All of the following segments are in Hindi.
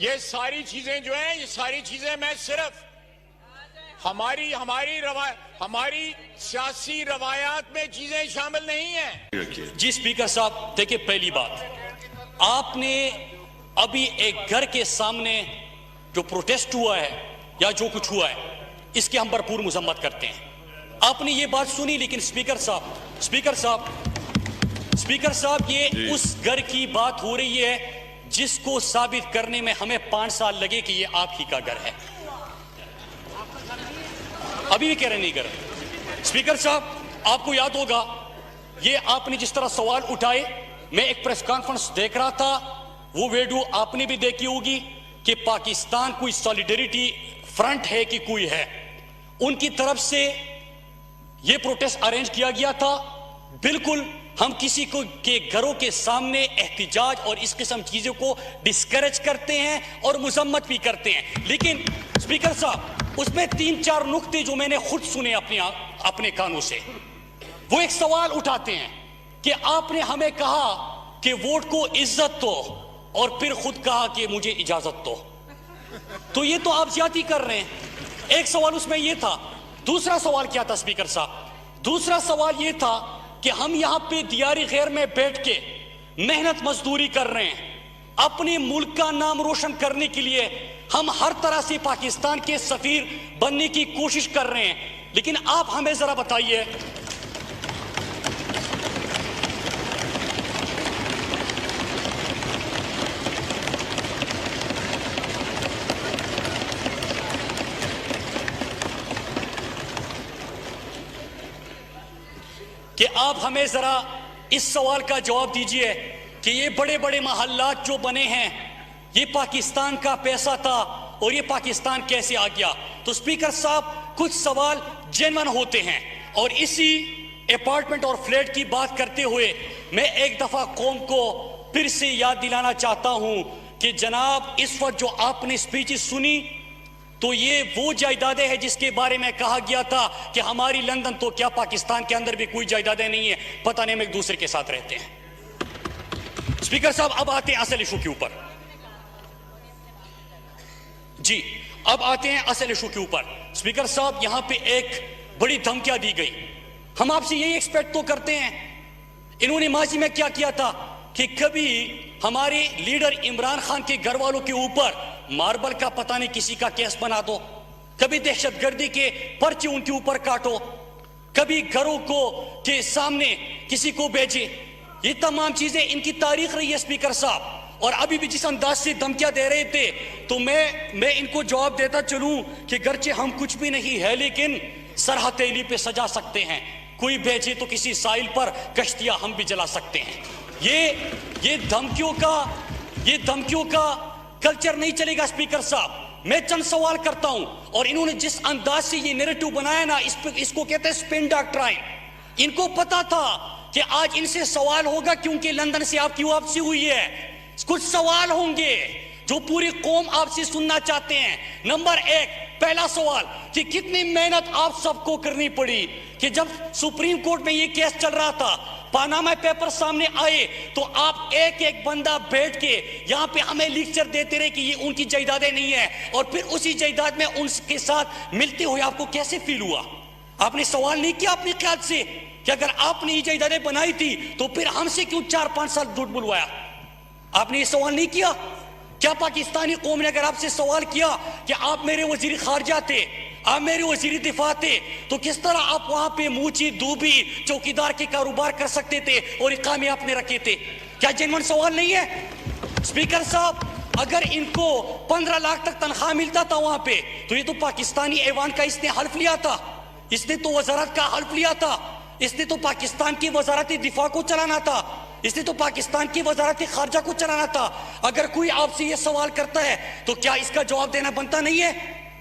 ये सारी चीजें जो हैं, ये सारी चीजें मैं सिर्फ हमारी सियासी रवायात में चीजें शामिल नहीं हैं। जी स्पीकर साहब, देखिए पहली बात, आपने अभी एक घर के सामने जो प्रोटेस्ट हुआ है या जो कुछ हुआ है, इसकी हम भरपूर मजम्मत करते हैं। आपने ये बात सुनी, लेकिन स्पीकर साहब ये उस घर की बात हो रही है जिसको साबित करने में हमें 5 साल लगे कि ये आप ही का घर है। अभी भी कह रहे नहीं कर रहे। स्पीकर साहब, आपको याद होगा ये आपने जिस तरह सवाल उठाए, मैं एक प्रेस कॉन्फ्रेंस देख रहा था, वो वीडियो आपने भी देखी होगी कि पाकिस्तान कोई सॉलिडरिटी फ्रंट है कि कोई है, उनकी तरफ से ये प्रोटेस्ट अरेंज किया गया था। बिल्कुल हम किसी को के घरों के सामने एहतिजाज और इस किस्म चीजों को डिस्करेज करते हैं और मजम्मत भी करते हैं, लेकिन स्पीकर साहब उसमें 3-4 नुक्ते जो मैंने खुद सुने अपने कानों से, वो एक सवाल उठाते हैं कि आपने हमें कहा कि वोट को इज्जत दो और फिर खुद कहा कि मुझे इजाजत दो, तो ये तो आप ज्यादती कर रहे हैं। एक सवाल उसमें ये था। दूसरा सवाल क्या था स्पीकर साहब? दूसरा सवाल ये था कि हम यहां पे दियारी खैर में बैठ के मेहनत मजदूरी कर रहे हैं, अपने मुल्क का नाम रोशन करने के लिए हम हर तरह से पाकिस्तान के सफीर बनने की कोशिश कर रहे हैं, लेकिन आप हमें जरा बताइए कि आप हमें जरा इस सवाल का जवाब दीजिए कि ये बड़े बड़े महल्लात जो बने हैं, ये पाकिस्तान का पैसा था और ये पाकिस्तान कैसे आ गया? तो स्पीकर साहब, कुछ सवाल जेन्युइन होते हैं, और इसी अपार्टमेंट और फ्लैट की बात करते हुए मैं एक दफा कौम को फिर से याद दिलाना चाहता हूं कि जनाब, इस वक्त जो आपने स्पीचेस सुनी, तो ये वो जायदादें हैं जिसके बारे में कहा गया था कि हमारी लंदन तो क्या पाकिस्तान के अंदर भी कोई जायदादें नहीं है, पता नहीं हम एक दूसरे के साथ रहते हैं। स्पीकर साहब, अब आते हैं असल इशू के ऊपर। जी, अब आते हैं असल इशू के ऊपर। स्पीकर साहब, यहां पे एक बड़ी धमकियां दी गई। हम आपसे यही एक्सपेक्ट तो करते हैं। इन्होंने माजी में क्या किया था कि कभी हमारे लीडर इमरान खान के घर वालों के ऊपर मार्बल का पता नहीं किसी का केस बना दो, कभी दहशतगर्दी के पर्चे उनके ऊपर काटो, कभी घरों को के सामने किसी को बेचे। ये तमाम चीजें इनकी तारीख रही है स्पीकर साहब, और अभी भी जिस अंदाज से धमकियां दे रहे थे, तो मैं इनको जवाब देता चलूं कि गर्चे हम कुछ भी नहीं है, लेकिन सर हथेली पे सजा सकते हैं। कोई भेजे तो किसी साइल पर कश्तियां हम भी जला सकते हैं। ये धमकियों का कल्चर नहीं चलेगा स्पीकर साहब। मैं चंद सवाल करता हूं, और इन्होंने जिस अंदाज से ये नैरेटिव बनाया ना, इसको कहते हैं स्पिन डॉक्ट्राइन। इनको पता था कि आज इनसे सवाल होगा, क्योंकि लंदन से आपकी वापसी हुई है। कुछ सवाल होंगे जो पूरी कौम आपसे सुनना चाहते हैं। नंबर 1, पहला सवाल कि कितनी मेहनत आप सबको करनी पड़ी कि जब सुप्रीम कोर्ट में ये केस चल रहा था, पानामा पेपर सामने आए, तो आप एक एक बंदा बैठ के यहां पे हमें लेक्चर देते रहे कि ये उनकी जायदादें नहीं है, और फिर उसी जायदाद में उनके साथ मिलते हुए आपको कैसे फील हुआ? आपने सवाल नहीं किया अपने ख्याल से कि अगर आपने ये जायदादें बनाई थी तो फिर हमसे क्यों 4-5 साल झूठ बुलवाया? आपने ये सवाल नहीं किया? क्या पाकिस्तानी कौम ने अगर आपसे सवाल किया कि आप मेरे वजीर खारजा थे, आप मेरे वजीर दिफा थे, तो किस तरह आप वहां पे मूची दूबी चौकीदार के कारोबार कर सकते थे और इकामे आपने रखे थे? क्या जेन्युइन सवाल नहीं है? स्पीकर साहब, अगर इनको 15 लाख तक तनख्वाह मिलता था वहां पे, तो ये तो पाकिस्तानी ऐवान का इसने हल्फ लिया था, इसने तो वजारत का हल्फ लिया था, इसने तो पाकिस्तान की वजारत दिफा को चलाना था, इसने तो पाकिस्तान की वजारत खारजा को चलाना था। अगर कोई आपसे यह सवाल करता है तो क्या इसका जवाब देना बनता नहीं है?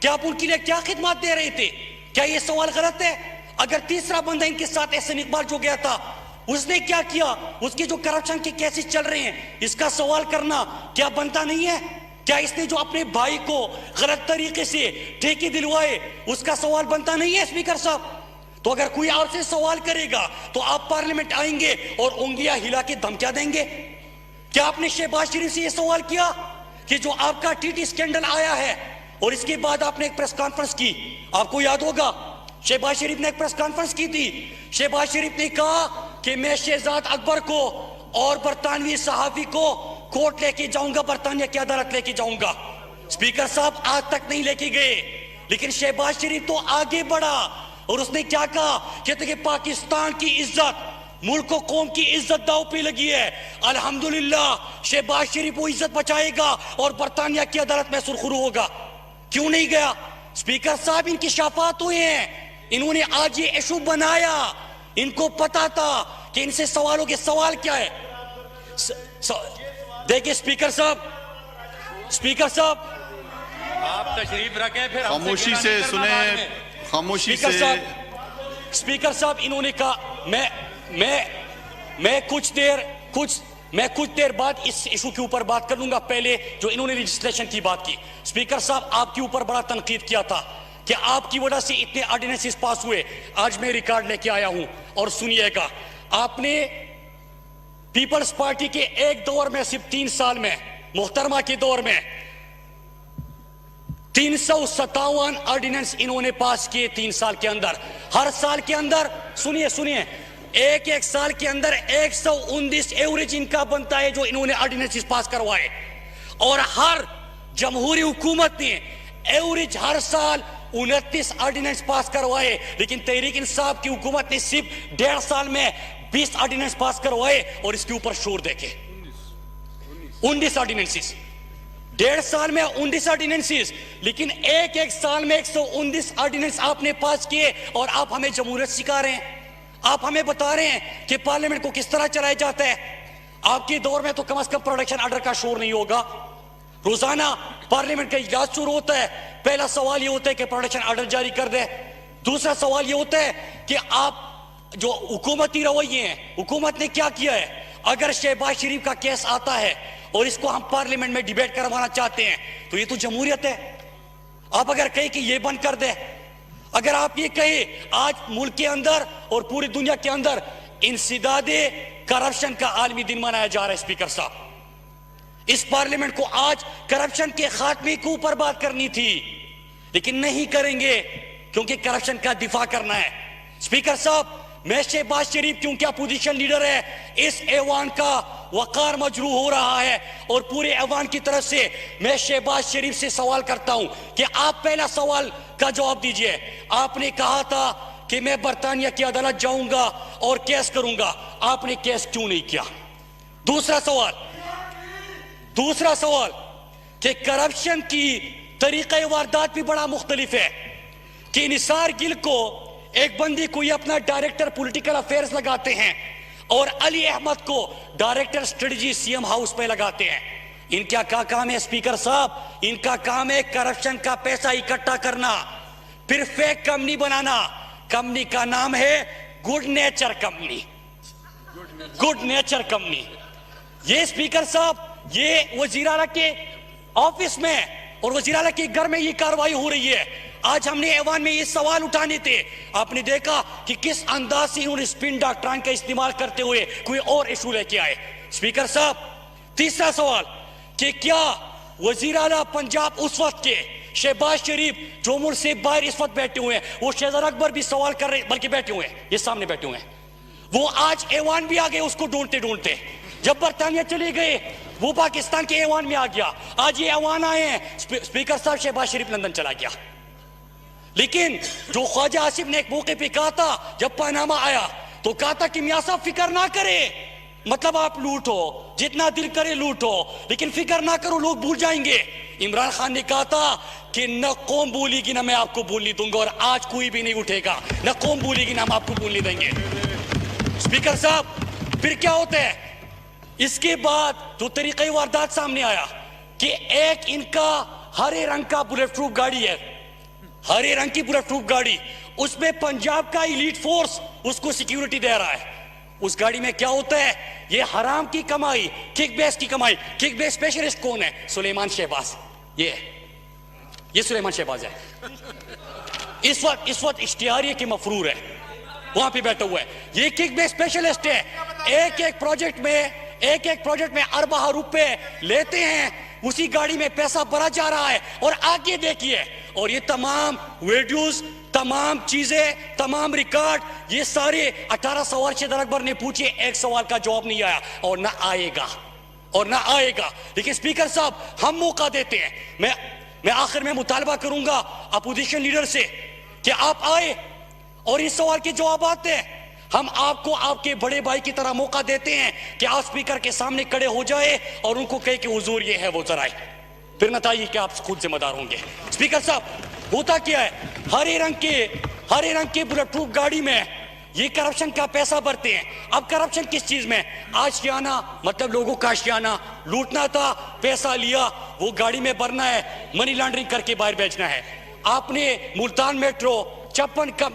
क्या आप उनके लिए क्या खिदमत दे रहे थे? क्या यह सवाल गलत है? अगर तीसरा बंदा इनके साथ एहसन इकबाल जो गया था, उसने क्या किया, उसके जो करप्शन के केसेस चल रहे हैं, इसका सवाल करना क्या बनता नहीं है? क्या इसने जो अपने भाई को गलत तरीके से ठेके दिलवाए, उसका सवाल बनता नहीं है स्पीकर साहब? तो अगर कोई आपसे सवाल करेगा तो आप पार्लियामेंट आएंगे और उंगलियां हिला के धमकियां देंगे? क्या आपने शहबाज शरीफ से यह सवाल किया कि जो आपका टीटी स्कैंडल आया है और इसके बाद आपने एक प्रेस कॉन्फ्रेंस की, आपको याद होगा शहबाज शरीफ ने एक प्रेस कॉन्फ्रेंस की थी। शहबाज शरीफ ने कहा कि मैं शहजाद अकबर को और बरतानवी सहाफी को कोर्ट लेके जाऊंगा, बरतानिया की अदालत लेके जाऊंगा। स्पीकर साहब आज तक नहीं लेके गए, लेकिन शहबाज शरीफ तो आगे बढ़ा और उसने क्या कहा, कहते कि पाकिस्तान की इज्जत, मुल्क को कौम की इज्जत दांव पे लगी है। अल्हम्दुलिल्लाह शहबाज शरीफ वो इज्जत बचाएगा और बरतानिया की अदालत में सुरखरू होगा। क्यों नहीं गया? स्पीकर साहब इनकी शाफात हुए हैं, इन्होंने आज ये इशू बनाया, इनको पता था कि इनसे सवालों के सवाल क्या है। देखिए स्पीकर साहब आप तशरीफ रखें, फिर खामोशी से सुने, खामोशी से। स्पीकर साहब इन्होंने कहा मैं कुछ देर बाद इस इशू के ऊपर बात कर लूंगा। पहले जो इन्होंने रजिस्ट्रेशन की बात की, स्पीकर साहब आपके ऊपर बड़ा तनकीद किया था कि आपकी वजह से इतने ऑर्डिनेंसेस पास हुए। आज मैं रिकॉर्ड लेके आया हूं और सुनिएगा, आपने पीपल्स पार्टी के एक दौर में सिर्फ 3 साल में, मोहतरमा के दौर में 357 ऑर्डिनेंस इन्होंने पास किए 3 साल के अंदर। हर साल के अंदर सुनिए एक साल के अंदर 119 एवरेज इनका बनता है जो इन्होंने ऑर्डिनेंसेस पास करवाए। और हर जमहूरी हुकूमत ने एवरेज हर साल 29 ऑर्डिनेंस पास करवाए, लेकिन तहरीक इंसाफ की हुकूमत ने सिर्फ 1.5 साल में 20 ऑर्डिनेंस पास करवाए। और इसके ऊपर शोर देखे 19 ऑर्डिनेंसेस, 1.5 साल में 19 ऑर्डिनेंसेस, लेकिन एक साल में 119 ऑर्डिनेंस आपने पास किए और आप हमें जमहूरियत सिखा रहे हैं। आप हमें बता रहे हैं कि पार्लियामेंट को किस तरह चलाया जाता है। आपके दौर में तो कम से कम प्रोडक्शन ऑर्डर का शोर नहीं होगा। रोजाना पार्लियामेंट का इजलास शुरू होता है, पहला सवाल यह होता है कि प्रोडक्शन ऑर्डर जारी कर दे। दूसरा सवाल यह होता है कि आप जो हुकूमती रवैये हैं, हुकूमत ने क्या किया है। अगर शहबाज शरीफ का केस आता है और इसको हम पार्लियामेंट में डिबेट करवाना चाहते हैं तो ये तो जमहूरियत है। आप अगर कहें कि ये बंद कर दे, अगर आप ये कहें आज मुल्क के अंदर और पूरी दुनिया के अंदर इंसदादे करप्शन का आलमी दिन मनाया जा रहा है। स्पीकर साहब, इस पार्लियामेंट को आज करप्शन के खात्मे के ऊपर बात करनी थी, लेकिन नहीं करेंगे क्योंकि करप्शन का दिफा करना है। स्पीकर साहब, मैं शहबाज शरीफ क्योंकि अपोजिशन लीडर है, इस ऐवान का वकार मजरू हो रहा है और पूरे ऐवान की तरफ से मैं शहबाज शरीफ से सवाल करता हूं कि आप पहला सवाल का जवाब दीजिए। आपने कहा था कि मैं बरतानिया की अदालत जाऊंगा और केस करूंगा, आपने केस क्यों नहीं किया? दूसरा सवाल कि करप्शन की तरीक़े वारदात भी बड़ा मुख्तलिफ है कि निसार गिल को एक बंदी को ये अपना डायरेक्टर पॉलिटिकल अफेयर्स लगाते हैं और अली अहमद को डायरेक्टर स्ट्रेटजी सीएम हाउस पे लगाते हैं। इनका क्या काम है स्पीकर साहब? इनका काम है करप्शन का पैसा इकट्ठा करना, फिर फेक कंपनी बनाना। कंपनी का नाम है गुड नेचर कंपनी। ये स्पीकर साहब, ये वजीर आला के ऑफिस में और वजीर आला के घर में ये कार्रवाई हो रही है। आज हमने ऐवान में ये सवाल उठाने थे, आपने देखा कि किस अंदाज से इन्होंने स्पिन डॉक्ट्राइन का इस्तेमाल करते हुए कोई और इशू लेके आए। स्पीकर साहब, तीसरा सवाल कि क्या वजीर आला पंजाब उस वक्त के शहबाज शरीफ जो मुल्क से बाहर इस वक्त बैठे हुए हैं, वो शहजाद अकबर भी सवाल कर रहे, बल्कि बैठे हुए हैं, ये सामने बैठे हुए हैं, वो आज ऐवान भी आ गए उसको ढूंढते। जब बरतानिया चले गए वो पाकिस्तान के ऐवान में आ गया, आज ये ऐवान आए हैं। स्पीकर साहब, शहबाज शरीफ लंदन चला गया, लेकिन जो ख्वाजा आसिफ ने एक मौके पे कहा था जब पनामा आया तो कहा था कि मियां साहब फिक्र ना करे, मतलब आप लूटो जितना दिल करे लूटो, लेकिन फिक्र ना करो लोग भूल जाएंगे। इमरान खान ने कहा था कि न कौम भूलेगी ना मैं आपको भूलने दूंगा, और आज कोई भी नहीं उठेगा, न कौम भूलेगी ना हम आपको भूलने देंगे। स्पीकर साहब, फिर क्या होता है? इसके बाद जो तरीक़े वारदात सामने आया कि एक इनका हरे रंग का बुलेट प्रूफ गाड़ी है, हरे रंग की बुलेट प्रूफ गाड़ी, उसमें पंजाब का इलीट फोर्स उसको सिक्योरिटी दे रहा है। उस गाड़ी में क्या होता है? ये हराम की कमाई, किक बेस की कमाई। किक बेस स्पेशलिस्ट कौन है? सुलेमान शहबाज। ये सुलेमान शहबाज है। इस वक्त इश्तिहारिये के मफरूर है, वहां पे बैठा हुआ है। ये किक बेस स्पेशलिस्ट है। एक एक प्रोजेक्ट में अरबा रुपए लेते हैं, उसी गाड़ी में पैसा भरा जा रहा है। और आगे देखिए, और ये तमाम वीडियोस, तमाम चीजें, तमाम रिकॉर्ड, ये सारे 18 सवाल शेदर अकबर ने पूछे, एक सवाल का जवाब नहीं आया और ना आएगा, और ना आएगा। लेकिन स्पीकर साहब, हम मौका देते हैं। मैं आखिर में मुतालबा करूंगा अपोजिशन लीडर से कि आप आए और इस सवाल के जवाब आते हैं। हम आपको आपके बड़े भाई की तरह मौका देते हैं कि आप स्पीकर के सामने खड़े हो जाए और उनको कहे कि हुजूर ये है वो जरा है, फिर बताइए कि आप खुद जिम्मेदार होंगे। स्पीकर साहब, होता क्या है, हरे रंग के बुलेट प्रूफ गाड़ी में ये करप्शन का पैसा भरते हैं। अब करप्शन किस चीज में? आशियाना, मतलब लोगों का आशियाना लूटना था, पैसा लिया, वो गाड़ी में भरना है, मनी लॉन्ड्रिंग करके बाहर बेचना है। आपने मुल्तान मेट्रो 56 का